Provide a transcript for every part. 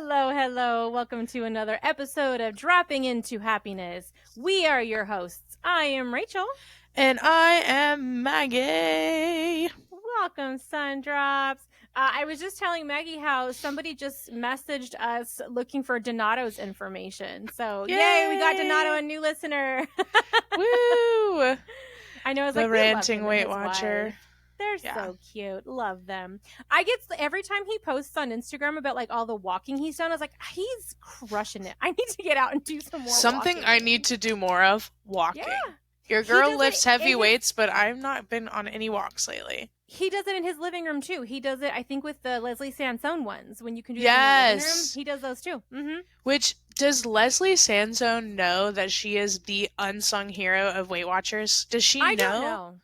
Hello, hello. Welcome to another episode of Dropping Into Happiness. We are your hosts. I am Rachel. And I am Maggie. Welcome, SunDrops. I was just telling Maggie how somebody just messaged us looking for Donato's information. So, yay, we got Donato, a new listener. Woo! I know it's The like ranting Weight Watcher. They're so cute. Love them. I get every time he posts on Instagram about like all the walking he's done, I was like, he's crushing it. I need to get out and do some more Something walking. I need to do more of, walking. Yeah. Your girl lifts heavy weights, but I've not been on any walks lately. He does it in his living room too. He does it, I think, with the Leslie Sansone ones. When you can do it in the living room, he does those too. Mm-hmm. Which, does Leslie Sansone know that she is the unsung hero of Weight Watchers? Does she know? I don't know.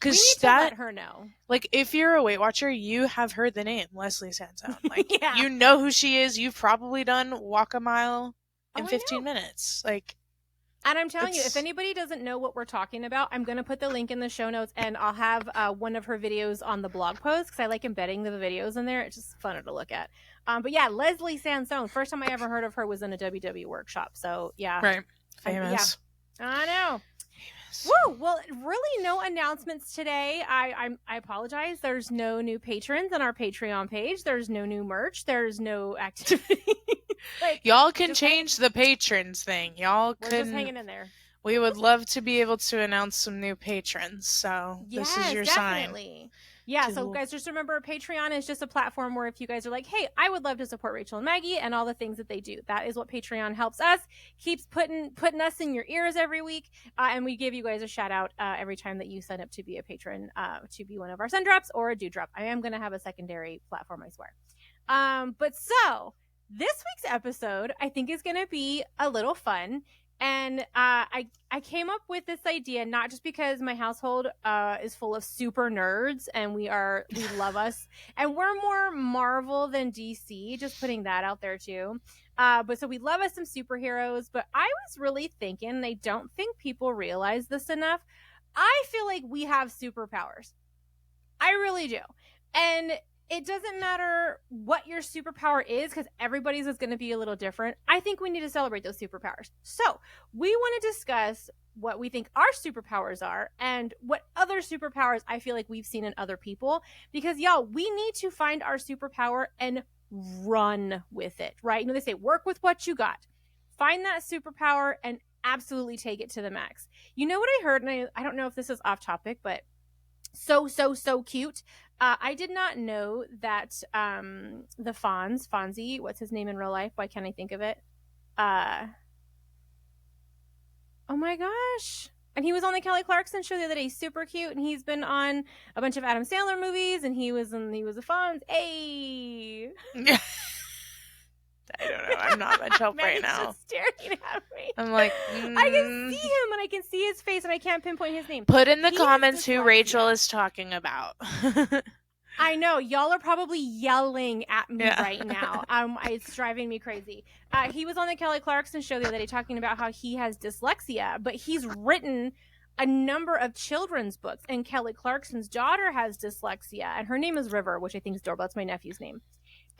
Because we need to let her know. Like, if you're a Weight Watcher, you have heard the name Leslie Sansone. Like, you know who she is. You've probably done walk a mile in 15 minutes. Like, and I'm telling you, if anybody doesn't know what we're talking about, I'm going to put the link in the show notes, and I'll have one of her videos on the blog post because I like embedding the videos in there. It's just funner to look at. But yeah, Leslie Sansone. First time I ever heard of her was in a WW workshop. So yeah, right, famous. I know. Woo! Well, really no announcements today. I apologize. There's no new patrons on our Patreon page. There's no new merch. There's no activity. Like, y'all can change the patrons thing. We're just hanging in there. We would love to be able to announce some new patrons. So this is your sign. Yeah, so guys, just remember, Patreon is just a platform where if you guys are like, hey, I would love to support Rachel and Maggie and all the things that they do. That is what Patreon helps us, keeps putting us in your ears every week, and we give you guys a shout out every time that you sign up to be a patron, to be one of our SunDrops or a Dewdrop. I am going to have a secondary platform, I swear. But so, this week's episode, I think, is going to be a little fun. And I came up with this idea not just because my household is full of super nerds and we love us, and we're more Marvel than DC, just putting that out there too. But so we love us some superheroes, but I was really thinking, and I don't think people realize this enough, I feel like we have superpowers. I really do. And it doesn't matter what your superpower is, because everybody's is going to be a little different. I think we need to celebrate those superpowers. So we want to discuss what we think our superpowers are and what other superpowers I feel like we've seen in other people. Because, y'all, we need to find our superpower and run with it, right? You know, they say work with what you got. Find that superpower and absolutely take it to the max. You know what I heard, and I don't know if this is off topic, but so cute. I did not know that the Fonzie, what's his name in real life? Why can't I think of it? Oh my gosh. And he was on the Kelly Clarkson show the other day. He's super cute, and he's been on a bunch of Adam Sandler movies, and he was a Fonz. Hey. I don't know. I'm not much help right now. Just staring at me. I'm like, I can see him and I can see his face and I can't pinpoint his name. Put in the comments who Rachel is talking about. I know. Y'all are probably yelling at me right now. It's driving me crazy. He was on the Kelly Clarkson show the other day talking about how he has dyslexia, but he's written a number of children's books, and Kelly Clarkson's daughter has dyslexia, and her name is River, which I think is adorable. That's my nephew's name.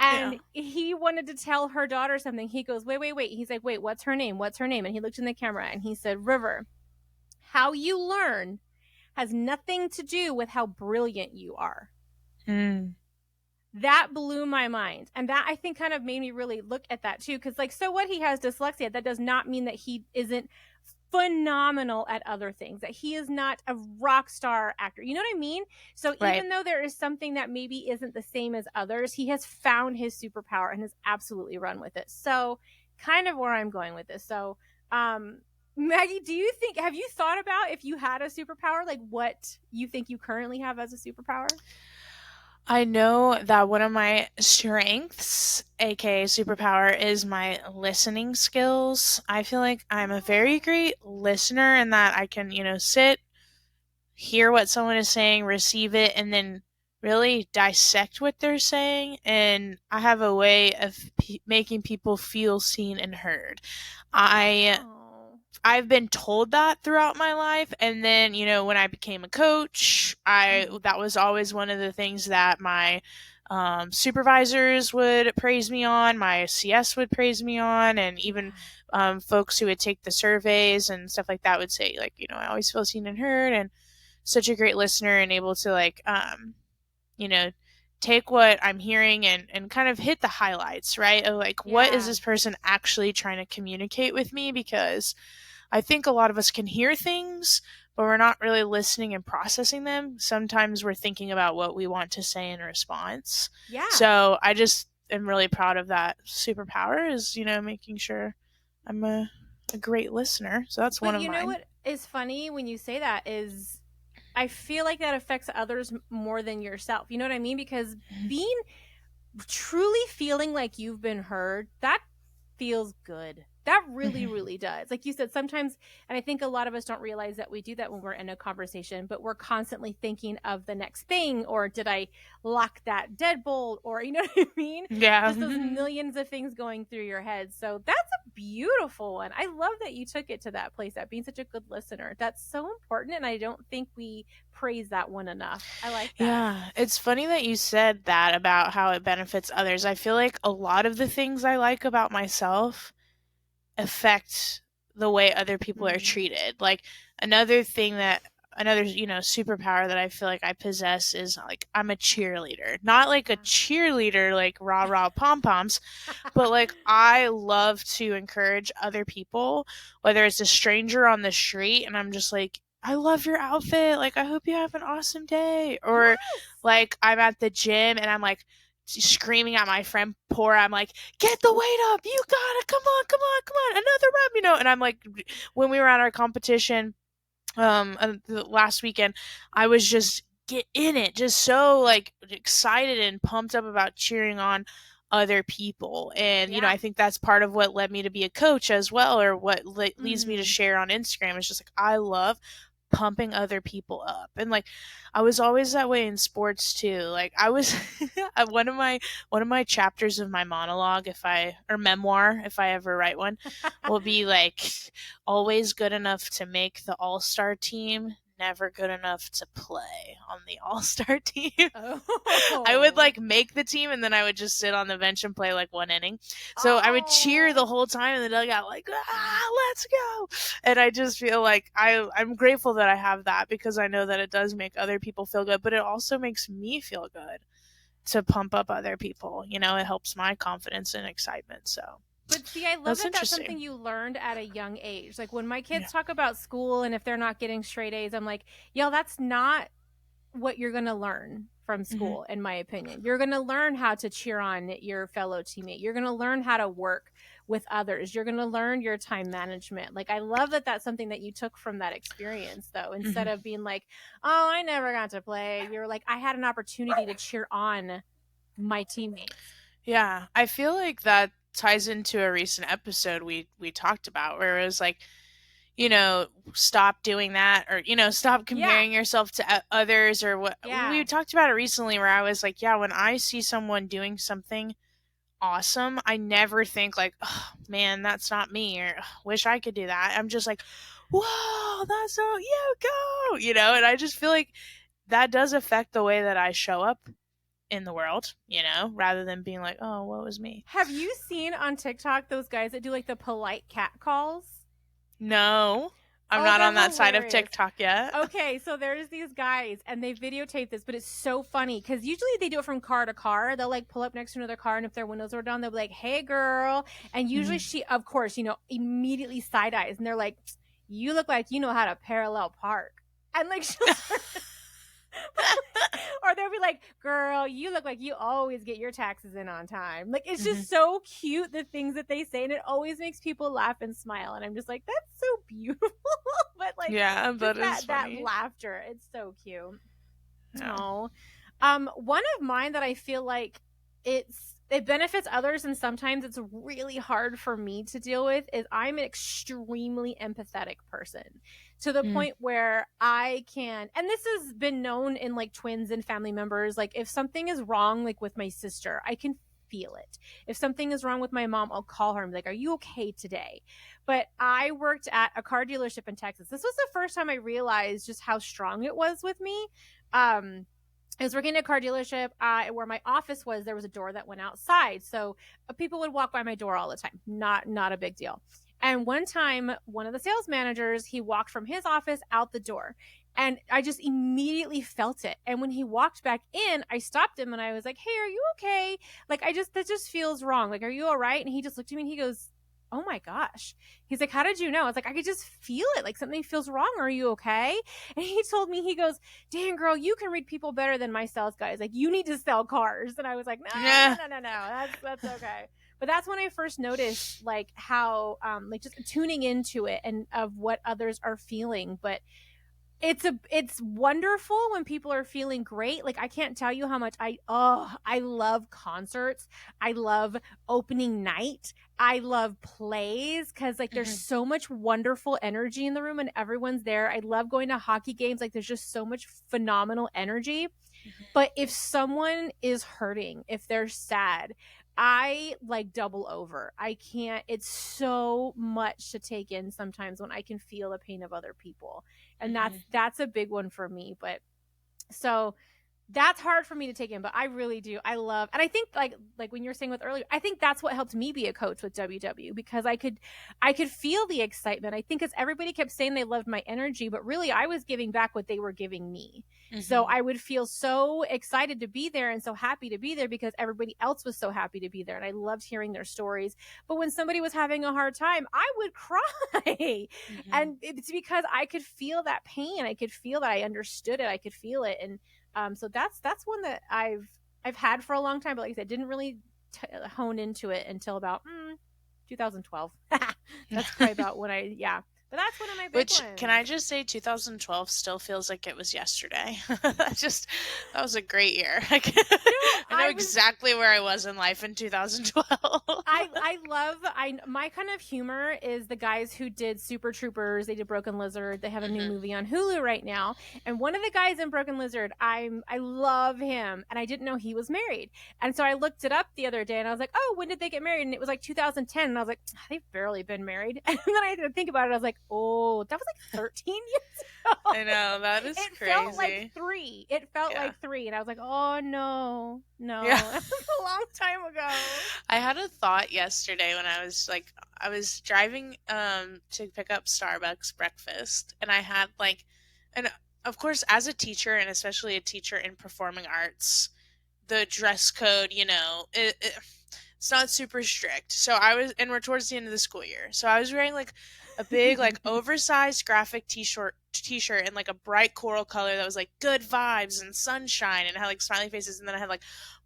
And he wanted to tell her daughter something. He goes, wait. He's like, wait, what's her name? What's her name? And he looked in the camera and he said, River, how you learn has nothing to do with how brilliant you are. That blew my mind. And that, I think, kind of made me really look at that too. Because, like, so what, he has dyslexia. That does not mean that he isn't phenomenal at other things, that he is not a rock star actor. You know what I mean? So even though there is something that maybe isn't the same as others, he has found his superpower and has absolutely run with it. So kind of where I'm going with this. So Maggie, have you thought about, if you had a superpower, like what you think you currently have as a superpower? I know that one of my strengths, aka superpower, is my listening skills. I feel like I'm a very great listener in that I can, sit, hear what someone is saying, receive it, and then really dissect what they're saying. And I have a way of making people feel seen and heard. I've been told that throughout my life, and then, when I became a coach, that was always one of the things that my supervisors would praise me on, my CS would praise me on, and even folks who would take the surveys and stuff like that would say, like, you know, I always feel seen and heard, and such a great listener, and able to, like, you know, take what I'm hearing and kind of hit the highlights, right? Of like, what is this person actually trying to communicate with me? Because I think a lot of us can hear things, but we're not really listening and processing them. Sometimes we're thinking about what we want to say in response. Yeah. So I just am really proud of that superpower, is, you know, making sure I'm a great listener. So that's one of mine. But you know what is funny when you say that is I feel like that affects others more than yourself. You know what I mean? Because truly feeling like you've been heard, that feels good. That really, really does. Like you said, sometimes, and I think a lot of us don't realize that we do that when we're in a conversation, but we're constantly thinking of the next thing, or did I lock that deadbolt, or you know what I mean? Yeah. Just those millions of things going through your head. So that's a beautiful one. I love that you took it to that place, that being such a good listener. That's so important, and I don't think we praise that one enough. I like that. Yeah, it's funny that you said that about how it benefits others. I feel like a lot of the things I like about myself affect the way other people are treated. Like another, you know, superpower that I feel like I possess is, like, I'm a cheerleader. Not like a cheerleader, like rah rah pom poms, but like I love to encourage other people, whether it's a stranger on the street and I'm just like, I love your outfit, like I hope you have an awesome day, or like I'm at the gym and I'm like screaming at my friend Pora, I'm like, get the weight up, you got it, come on, another rep, you know. And I'm like, when we were at our competition last weekend, I was just get in it, just so like excited and pumped up about cheering on other people. And you know, I think that's part of what led me to be a coach as well, or what leads me to share on Instagram. It's just like I love pumping other people up. And like I was always that way in sports too. Like I was one of my chapters of my monologue, or memoir, if I ever write one, will be like, always good enough to make the all-star team, never good enough to play on the all-star team. I would like make the team and then I would just sit on the bench and play like one inning. So I would cheer the whole time in the dugout, like, let's go. And I just feel like I'm grateful that I have that, because I know that it does make other people feel good, but it also makes me feel good to pump up other people. You know, it helps my confidence and excitement. So but see, I love that that's something you learned at a young age. Like when my kids talk about school and if they're not getting straight A's, I'm like, yo, that's not what you're going to learn from school, in my opinion. You're going to learn how to cheer on your fellow teammate. You're going to learn how to work with others. You're going to learn your time management. Like, I love that that's something that you took from that experience, though. Instead of being like, oh, I never got to play, you're like, I had an opportunity to cheer on my teammates. Yeah, I feel like that ties into a recent episode we talked about, where it was like, you know, stop doing that, or, you know, stop comparing yourself to others, or what. We talked about it recently, where I was like, yeah, when I see someone doing something awesome, I never think like, oh man, that's not me, or wish I could do that. I'm just like, whoa, that's so you go, you know. And I just feel like that does affect the way that I show up in the world, you know, rather than being like, oh, what was me. Have you seen on TikTok those guys that do like the polite cat calls? No, I'm not on that side of TikTok yet. Okay, so there's these guys and they videotape this, but it's so funny because usually they do it from car to car. They'll like pull up next to another car, and if their windows are down, they'll be like, hey girl. And usually she, of course, you know, immediately side eyes, and they're like, you look like you know how to parallel park. And like she'll or they'll be like, girl, you look like you always get your taxes in on time. Like, it's just so cute, the things that they say, and it always makes people laugh and smile. And I'm just like, that's so beautiful. But like, yeah, that laughter, it's so cute. Yeah. Oh, one of mine that I feel like it benefits others, and sometimes it's really hard for me to deal with, is I'm an extremely empathetic person, to the point where I can, and this has been known in like twins and family members, like if something is wrong, like with my sister, I can feel it. If something is wrong with my mom, I'll call her and be like, are you okay today? But I worked at a car dealership in Texas. This was the first time I realized just how strong it was with me. I was working at a car dealership where my office was. There was a door that went outside, so people would walk by my door all the time. Not a big deal. And one time, one of the sales managers, he walked from his office out the door, and I just immediately felt it. And when he walked back in, I stopped him and I was like, "Hey, are you okay? Like, that just feels wrong. Like, are you all right?" And he just looked at me and he goes, "Oh my gosh." He's like, "How did you know?" I was like, "I could just feel it. Like, something feels wrong. Are you okay?" And he told me, he goes, "Dang, girl, you can read people better than my sales guys. Like, you need to sell cars." And I was like, no. That's okay. But that's when I first noticed, like, how, like, just tuning into it and of what others are feeling. But it's wonderful when people are feeling great. Like, I can't tell you how much I love concerts. I love opening night. I love plays because, like, there's so much wonderful energy in the room and everyone's there. I love going to hockey games. Like, there's just so much phenomenal energy. But if someone is hurting, if they're sad, I like double over. I can't, it's so much to take in sometimes when I can feel the pain of other people. And that's a big one for me. But so that's hard for me to take in, but I really do. I love, and I think like when you were saying with earlier, I think that's what helped me be a coach with WW, because I could feel the excitement. I think as everybody kept saying they loved my energy, but really I was giving back what they were giving me. So I would feel so excited to be there and so happy to be there because everybody else was so happy to be there. And I loved hearing their stories. But when somebody was having a hard time, I would cry. And it's because I could feel that pain. I could feel that. I understood it. I could feel it. And so that's one that I've had for a long time, but like I said, didn't really hone into it until about 2012. That's probably about when but that's one of my big ones. Can I just say 2012 still feels like it was yesterday. That was a great year. I know exactly where I was in life in 2012. My kind of humor is the guys who did Super Troopers. They did Broken Lizard. They have a new movie on Hulu right now. And one of the guys in Broken Lizard, I love him. And I didn't know he was married. And so I looked it up the other day and I was like, oh, when did they get married? And it was like 2010. And I was like, they've barely been married. And then I had to think about it. I was like, oh, that was like 13 years ago. I know, that is crazy. It felt like 3. Like 3. And I was like, oh, no. That was a long time ago. I had a thought yesterday when I was driving to pick up Starbucks breakfast, and I had and of course, as a teacher, and especially a teacher in performing arts, the dress code, it's not super strict. So and we're towards the end of the school year. So I was wearing a big oversized graphic t-shirt and a bright coral color that was good vibes and sunshine, and it had smiley faces, and then I had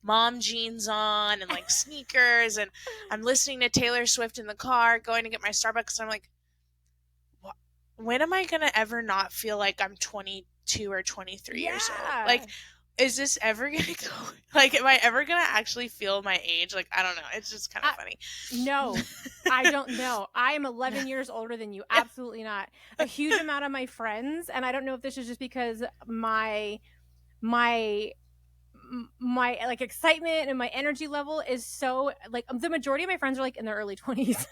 mom jeans on and sneakers, and I'm listening to Taylor Swift in the car going to get my Starbucks, and I'm like, when am I gonna ever not feel like I'm 22 or 23 years old? Is this ever gonna go? Am I ever gonna actually feel my age? I don't know. It's just kind of funny. No, I don't know. I am 11 years older than you. Absolutely not. A huge amount of my friends, and I don't know if this is just because my excitement and my energy is so the majority of my friends are in their early 20s.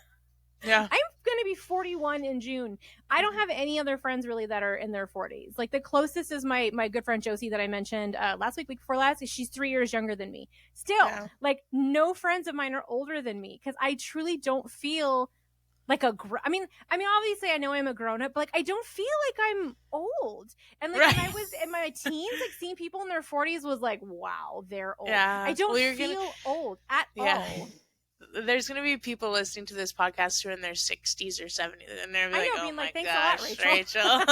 Yeah. I'm going to be 41 in June. I don't have any other friends really that are in their 40s. The closest is my good friend Josie that I mentioned week before last. She's 3 years younger than me. Still, no friends of mine are older than me because I truly don't feel I mean, obviously I know I'm a grown up, but I don't feel like I'm old. And when I was in my teens, seeing people in their 40s was wow, they're old. Yeah. I don't feel old at all. There's going to be people listening to this podcast who are in their 60s or 70s, and they're oh my thanks gosh, a lot, Rachel.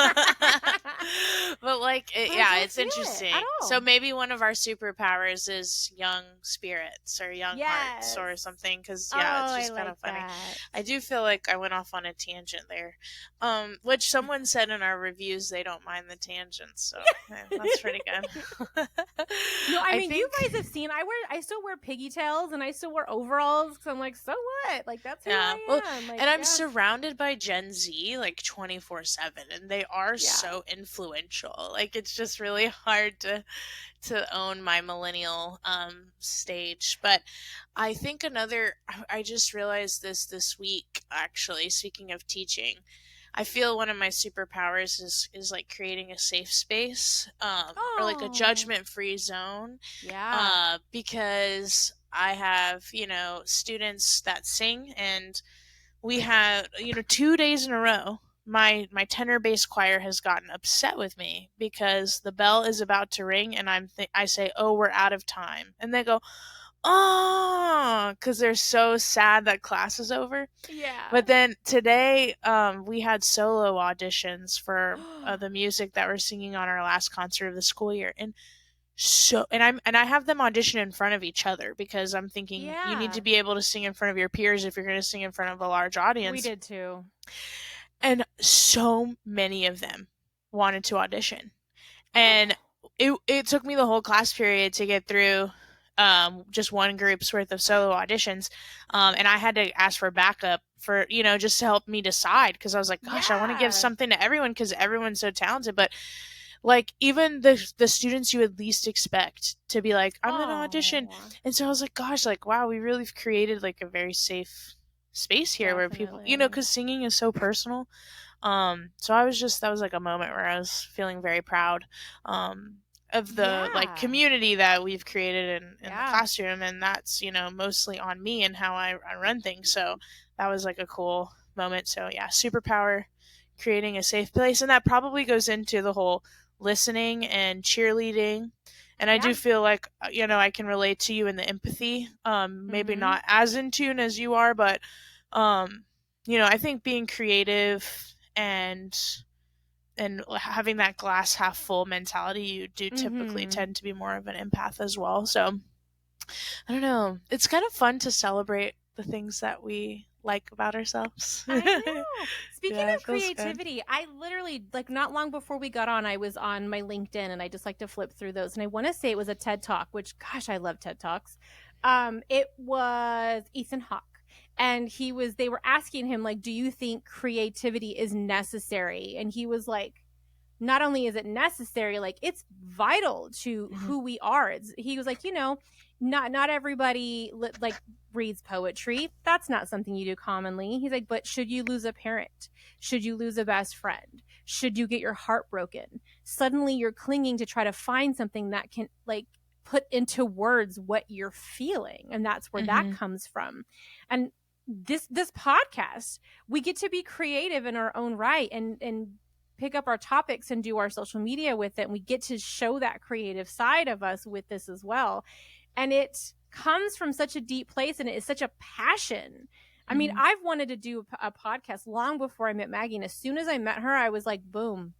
But it's interesting. So maybe one of our superpowers is young spirits or young hearts or something, because it's just kind of funny. I do feel like I went off on a tangent there, which someone said in our reviews they don't mind the tangents, so that's pretty good. No, I mean, you guys have seen I still wear pigtails and I still wear overalls. So I'm so what? That's who I am. Well, and I'm surrounded by Gen Z 24/7, and they are so influential. It's just really hard to own my millennial stage. But I think I just realized this week, actually, speaking of teaching, I feel one of my superpowers is like creating a safe space, or like a Oh, judgment-free zone, yeah. because I have, students that sing, and we had, 2 days in a row. My tenor bass choir has gotten upset with me because the bell is about to ring, and I say, "Oh, we're out of time," and they go, "Oh," because they're so sad that class is over. Yeah. But then today, we had solo auditions for the music that we're singing on our last concert of the school year, and I have them audition in front of each other because I'm thinking you need to Yeah. be able to sing in front of your peers if you're going to sing in front of a large We audience. did too. And so many of them wanted to audition, and it took me the whole class period to get through just one group's worth of solo auditions, and I had to ask for backup for just to help me decide, because I was like, gosh, I want to give Yeah. something to everyone because everyone's so talented, but like even the students you would least expect to be like, I'm gonna audition. Oh, And so I was like, gosh, like wow, we really created like a very safe space here where people, definitely. because singing is so personal. So that was like a moment where I was feeling very proud of the like Yeah. community that we've created in the Yeah. classroom, and that's mostly on me and how I run things. So that was like a cool moment. So yeah, superpower, creating a safe place, and that probably goes into the whole listening and cheerleading. And I Yeah. do feel like I can relate to you in the empathy. Maybe Mm-hmm. not as in tune as you are, but um, I think being creative and having that glass half full mentality, you do typically Mm-hmm. tend to be more of an empath as well. So I don't know. It's kind of fun to celebrate the things that we like about ourselves. I know. Speaking Yeah, it of feels good. creativity, I literally, like, not long before we got on, I was on my LinkedIn and I just like to flip through those. And I want to say it was a TED Talk, which, gosh, I love TED Talks. It was Ethan Hawke. And they were asking him, like, do you think creativity is necessary? And he was like, not only is it necessary, like it's vital to Mm-hmm. who we are. He was like, not everybody like reads poetry. That's not something you do commonly. He's like, but should you lose a parent? Should you lose a best friend? Should you get your heart broken? Suddenly you're clinging to try to find something that can like put into words what you're feeling, and that's where that Mm-hmm. comes from. And this podcast, we get to be creative in our own right and pick up our topics and do our social media with it. And we get to show that creative side of us with this as well. And it comes from such a deep place and it is such a passion. I mean, Mm-hmm. I've wanted to do a podcast long before I met Maggie. And as soon as I met her, I was like, boom,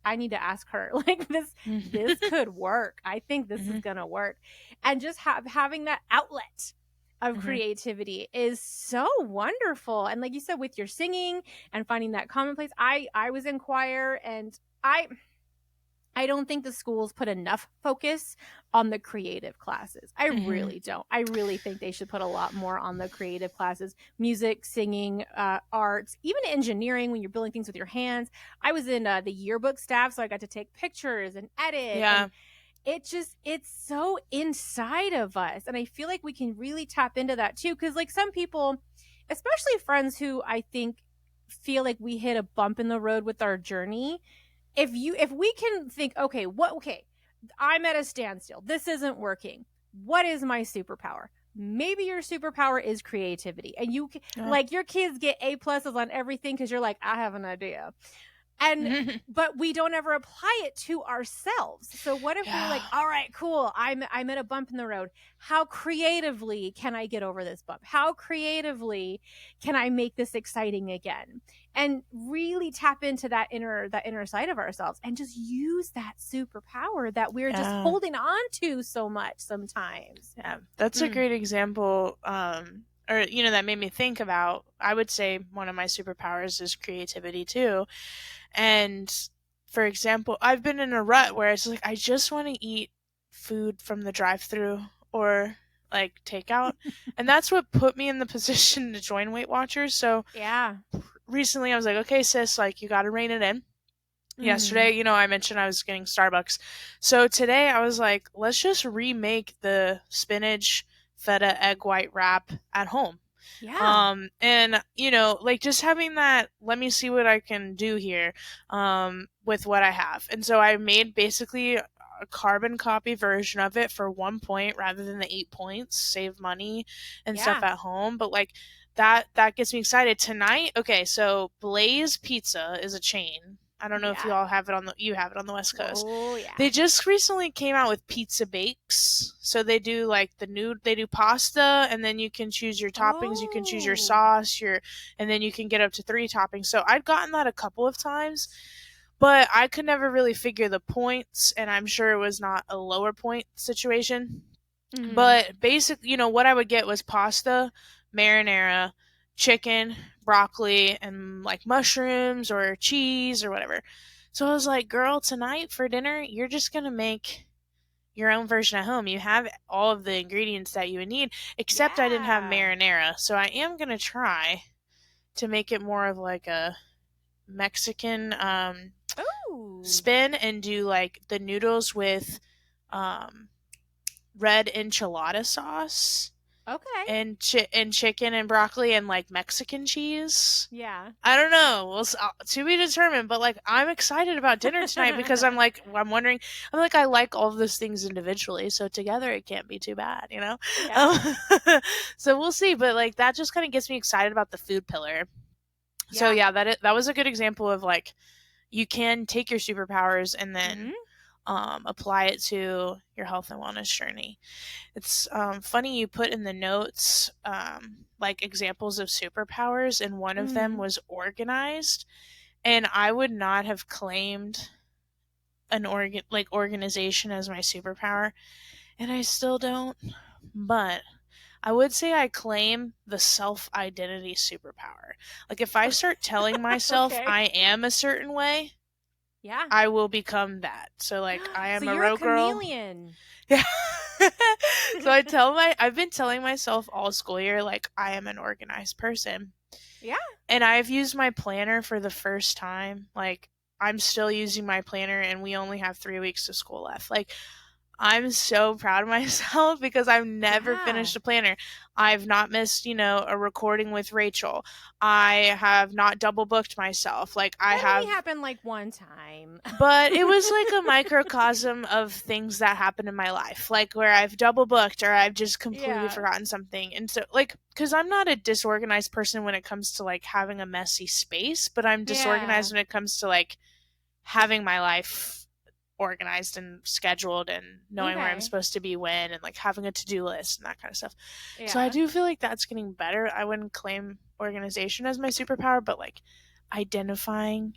I need to ask her. Like this could work. I think this is going to work. And just having that outlet of Mm-hmm. creativity is so wonderful. And like you said, with your singing and finding that commonplace, I was in choir, and I don't think the schools put enough focus on the creative classes. I Mm-hmm. really don't. I really think they should put a lot more on the creative classes: music, singing, arts, even engineering when you're building things with your hands. I was in the yearbook staff, so I got to take pictures and edit. Yeah. And it's so inside of us. And I feel like we can really tap into that too. Cause like some people, especially friends who I think feel like we hit a bump in the road with our journey. If we can think, okay, I'm at a standstill. This isn't working. What is my superpower? Maybe your superpower is creativity. And like your kids get A+s on everything because you're like, I have an idea. And but we don't ever apply it to ourselves. So what if we're like, all right, cool, I'm at a bump in the road. How creatively can I get over this bump? How creatively can I make this exciting again? And really tap into that inner side of ourselves and just use that superpower that we're just holding on to so much sometimes. Yeah, that's a great example. Or that made me think about, I would say one of my superpowers is creativity too. And for example, I've been in a rut where it's like I just want to eat food from the drive-thru or like takeout. And that's what put me in the position to join Weight Watchers. So yeah, recently I was like, okay, sis, like you got to rein it in. Yesterday, I mentioned I was getting Starbucks. So today I was like, let's just remake the spinach feta egg white wrap at home. Yeah. And like just having that, let me see what I can do here, with what I have. And so I made basically a carbon copy version of it for 1 point rather than the 8 points, save money and stuff Yeah. at home. But like that gets me excited tonight. Okay, so Blaze Pizza is a chain. I don't know if you Yeah. all have it you have it on the West Coast. Oh yeah. They just recently came out with pizza bakes. So they do like they do pasta, and then you can choose your toppings, you can choose your Oh. sauce, and then you can get up to 3 toppings. So I'd gotten that a couple of times, but I could never really figure the points, and I'm sure it was not a lower point situation. But basically, what I would get was pasta, marinara, chicken, broccoli, and like mushrooms or cheese or whatever. So I was like, girl, tonight for dinner, you're just going to make your own version at home. You have all of the ingredients that you would need, except I didn't have Yeah. marinara. So I am going to try to make it more of like a Mexican Oh. spin and do like the noodles with red enchilada sauce Okay. and chicken and broccoli and like Mexican cheese. Yeah. I don't know. Well, to be determined. But like, I'm excited about dinner tonight because I'm wondering. I'm like, I like all of those things individually, so together it can't be too bad, Yeah. So we'll see. But like, that just kind of gets me excited about the food pillar. So yeah, that was a good example of like, you can take your superpowers and then apply it to your health and wellness journey. It's funny you put in the notes like examples of superpowers, and one of them was organized, and I would not have claimed an organization as my superpower, and I still don't. But I would say I claim the self-identity superpower. Like if I start telling myself Okay. I am a certain way, Yeah. I will become that. So like I am so a you're road a girl. chameleon. Yeah. So I've been telling myself all school year like I am an organized person. Yeah. And I've used my planner for the first time. Like I'm still using my planner and we only have 3 weeks of school left. Like I'm so proud of myself because I've never finished a planner. I've not missed, a recording with Rachel. I have not double booked myself. Like I That have only happened like one time. but it was like a microcosm of things that happen in my life, like where I've double booked or I've just completely forgotten something. And so like because I'm not a disorganized person when it comes to like having a messy space, but I'm disorganized when it comes to like having my life organized and scheduled and knowing where I'm supposed to be when, and like having a to-do list and that kind of stuff. So I do feel like that's getting better. I wouldn't claim organization as my superpower, but like identifying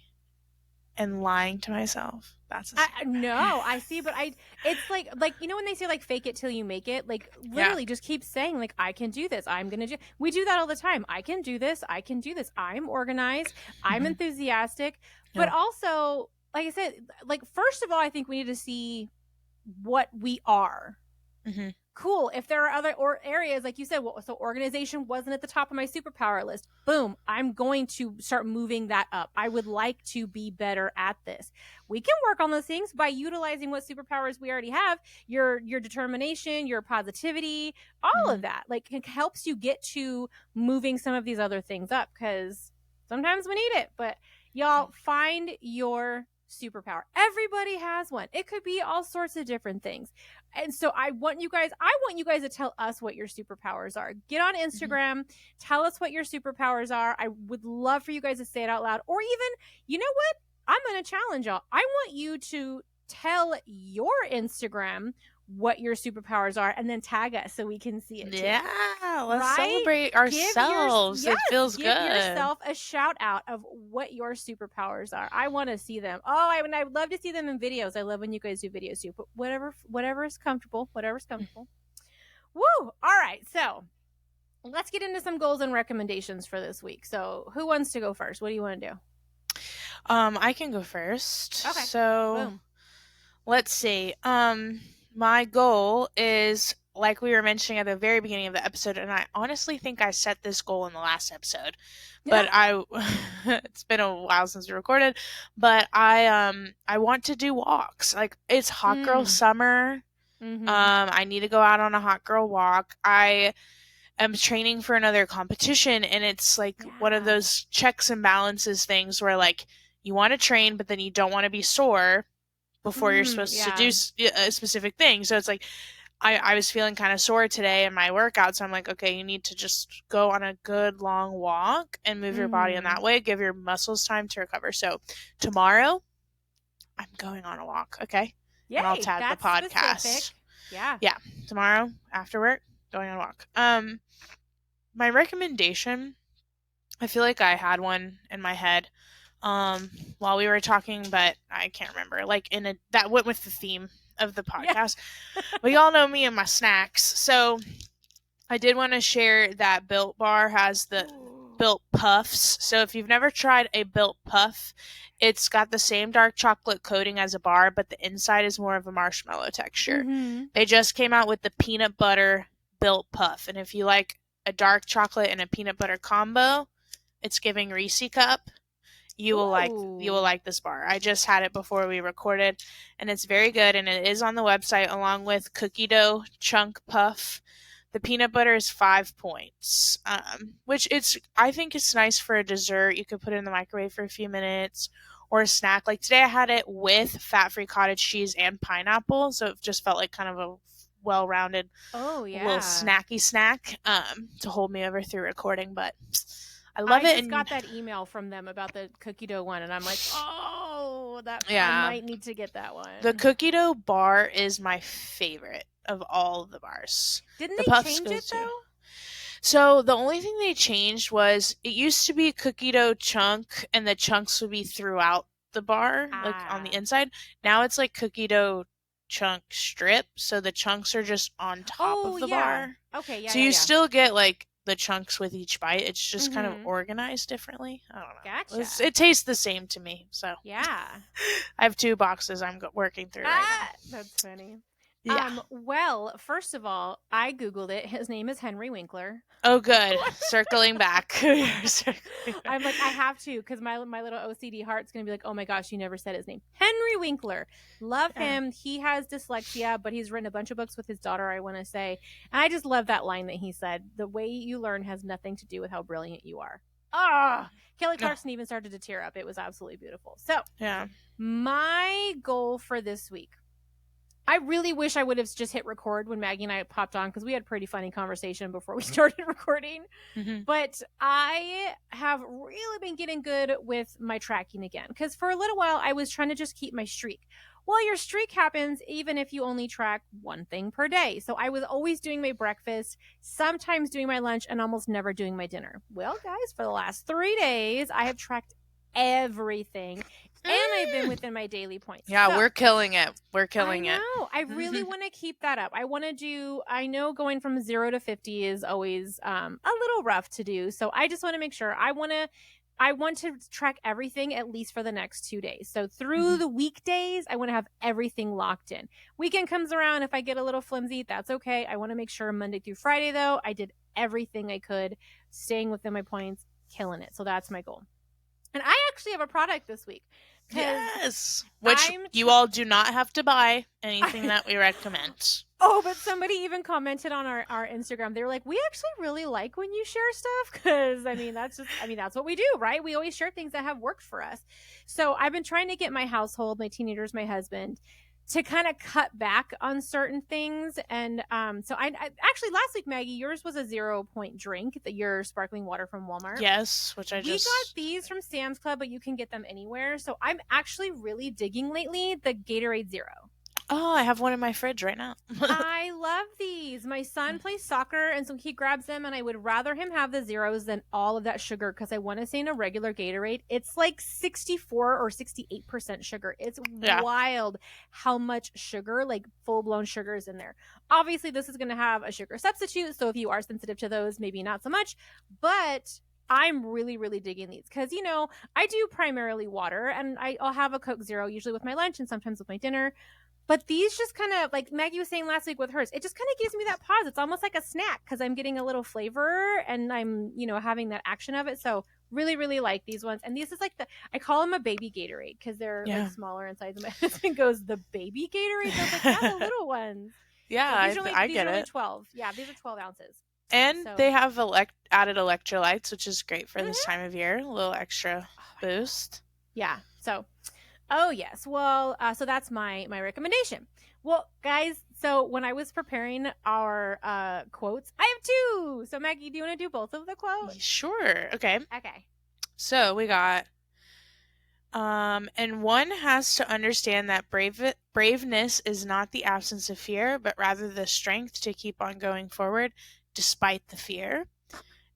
and lying to myself, that's no, I see, but it's like when they say like fake it till you make it, like literally just keep saying like I can do this, I'm gonna do. We do that all the time. I can do this, I'm organized, I'm enthusiastic, but also like I said, like first of all, I think we need to see what we are. Cool. If there are other areas, like you said, so organization wasn't at the top of my superpower list. Boom. I'm going to start moving that up. I would like to be better at this. We can work on those things by utilizing what superpowers we already have. Your determination, your positivity, all of that. Like it helps you get to moving some of these other things up because sometimes we need it. But y'all find your superpower. Everybody has one. It could be all sorts of different things. And so I want you guys to tell us what your superpowers are. Get on Instagram, tell us what your superpowers are. I would love for you guys to say it out loud. Or even, you know what? I'm going to challenge y'all. I want you to tell your Instagram what your superpowers are and then tag us so we can see it too. Yeah, let's celebrate ourselves. It feels good. Give yourself a shout out of what your superpowers are. I want to see them. Oh, I would love to see them in videos. I love when you guys do videos too. But whatever is comfortable. Woo! All right, so let's get into some goals and recommendations for this week. So who wants to go first? What do you want to do? I can go first. Okay. So boom. Let's see. My goal is, like we were mentioning at the very beginning of the episode, and I honestly think I set this goal in the last episode, but it's been a while since we recorded, but I want to do walks. Like it's hot girl summer. I need to go out on a hot girl walk. am training for another competition, and it's like one of those checks and balances things where like you want to train, but then you don't want to be sore before you're supposed to do a specific thing. So it's like I was feeling kind of sore today in my workout, so I'm like, okay, you need to just go on a good long walk and move your body in that way, give your muscles time to recover. So tomorrow, I'm going on a walk, okay? Yay, and I'll tag the podcast. Specific. Yeah. Yeah, tomorrow after work, going on a walk. My recommendation, I feel like I had one in my head while we were talking, but I can't remember. Like that went with the theme of the podcast. Yeah. But y'all know me and my snacks. So I did want to share that Built Bar has the Built Puffs. So if you've never tried a Built Puff, it's got the same dark chocolate coating as a bar, but the inside is more of a marshmallow texture. Mm-hmm. They just came out with the peanut butter Built Puff. And if you like a dark chocolate and a peanut butter combo, it's giving Reese Cup. You will like this bar. I just had it before we recorded, and it's very good, and it is on the website along with cookie dough chunk puff. The peanut butter is 5 points, which I think it's nice for a dessert. You could put it in the microwave for a few minutes, or a snack. Like today I had it with fat-free cottage cheese and pineapple, so it just felt like kind of a well-rounded little snacky snack to hold me over through recording, but I love it. I just got that email from them about the cookie dough one, and I'm like, I might need to get that one. The cookie dough bar is my favorite of all of the bars. Didn't they change it, though? So the only thing they changed was it used to be cookie dough chunk, and the chunks would be throughout the bar, like on the inside. Now it's like cookie dough chunk strip, so the chunks are just on top of the bar. Okay, yeah. So you still get like the chunks with each bite. It's just kind of organized differently. I don't know. Gotcha. It tastes the same to me. So yeah, I have 2 boxes I'm working through right now. That's funny. Yeah. Well, first of all, I Googled it. His name is Henry Winkler. Oh, good. Circling back. I'm like, I have to, because my little OCD heart's going to be like, oh my gosh, you never said his name. Henry Winkler. Love him. He has dyslexia, but he's written a bunch of books with his daughter, I want to say. And I just love that line that he said, the way you learn has nothing to do with how brilliant you are. Kelly Clarkson even started to tear up. It was absolutely beautiful. So, my goal for this week, I really wish I would have just hit record when Maggie and I popped on, because we had a pretty funny conversation before we started recording. Mm-hmm. But I have really been getting good with my tracking again, because for a little while I was trying to just keep my streak. Well, your streak happens even if you only track one thing per day. So I was always doing my breakfast, sometimes doing my lunch, and almost never doing my dinner. Well, guys, for the last 3 days, I have tracked everything. And I've been within my daily points. Yeah, so, we're killing it. I know. I really want to keep that up. I know going from 0 to 50 is always a little rough to do. So I just want to make sure. I want to track everything at least for the next 2 days. So through the weekdays, I want to have everything locked in. Weekend comes around. If I get a little flimsy, that's okay. I want to make sure Monday through Friday, though, I did everything I could, staying within my points, killing it. So that's my goal. And I actually have a product this week. Yes. Which you all do not have to buy anything that we recommend. Oh, but somebody even commented on our Instagram. They were like, we actually really like when you share stuff, because that's what we do, right? We always share things that have worked for us. So I've been trying to get my household, my teenagers, my husband, to kind of cut back on certain things. And so I actually last week, Maggie, yours was a 0 point drink, your sparkling water from Walmart. Yes, we got these from Sam's Club, but you can get them anywhere. So I'm actually really digging lately the Gatorade Zero. Oh, I have one in my fridge right now. I love these. My son plays soccer, and so he grabs them, and I would rather him have the zeros than all of that sugar, because I want to say in a regular Gatorade, it's like 64 or 68% sugar. It's wild how much sugar, like full-blown sugar, is in there. Obviously, this is going to have a sugar substitute, so if you are sensitive to those, maybe not so much, but I'm really, really digging these, because, I do primarily water, and I'll have a Coke Zero usually with my lunch and sometimes with my dinner. But these just kind of, like Maggie was saying last week with hers, it just kind of gives me that pause. It's almost like a snack, because I'm getting a little flavor and I'm, having that action of it. So really, really like these ones. And these is like I call them a baby Gatorade, because they're like smaller in size. And my husband goes, the baby Gatorade? So I was like, yeah, the little ones. Yeah, so I get it. These are 12. Yeah, these are 12 ounces. And So- they have added electrolytes, which is great for this time of year. A little extra boost. Yeah. So, oh yes. Well, so that's my recommendation. Well, guys, so when I was preparing our quotes, I have two. So Maggie, do you want to do both of the quotes? Sure. Okay. Okay. So we got and one has to understand that braveness is not the absence of fear, but rather the strength to keep on going forward despite the fear.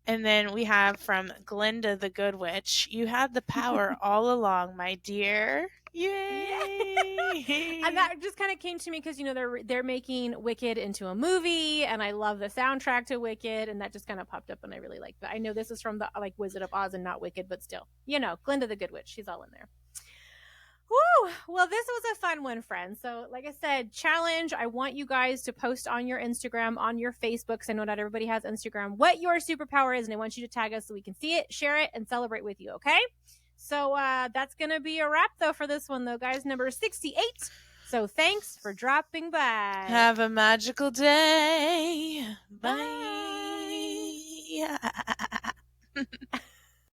And then we have from Glinda the Good Witch, you had the power all along, my dear. Yay! And that just kind of came to me because, you know, they're making Wicked into a movie, and I love the soundtrack to Wicked, and that just kind of popped up, and I really liked that. I know this is from the like Wizard of Oz and not Wicked, but still, you know, Glinda the Good Witch, she's all in there. Woo! Well, this was a fun one, friends. So, like I said, challenge. I want you guys to post on your Instagram, on your Facebook, because I know not everybody has Instagram, what your superpower is, and I want you to tag us so we can see it, share it, and celebrate with you, okay? So that's going to be a wrap, though, for this one, though, guys. Number 68. So thanks for dropping by. Have a magical day. Bye. Bye.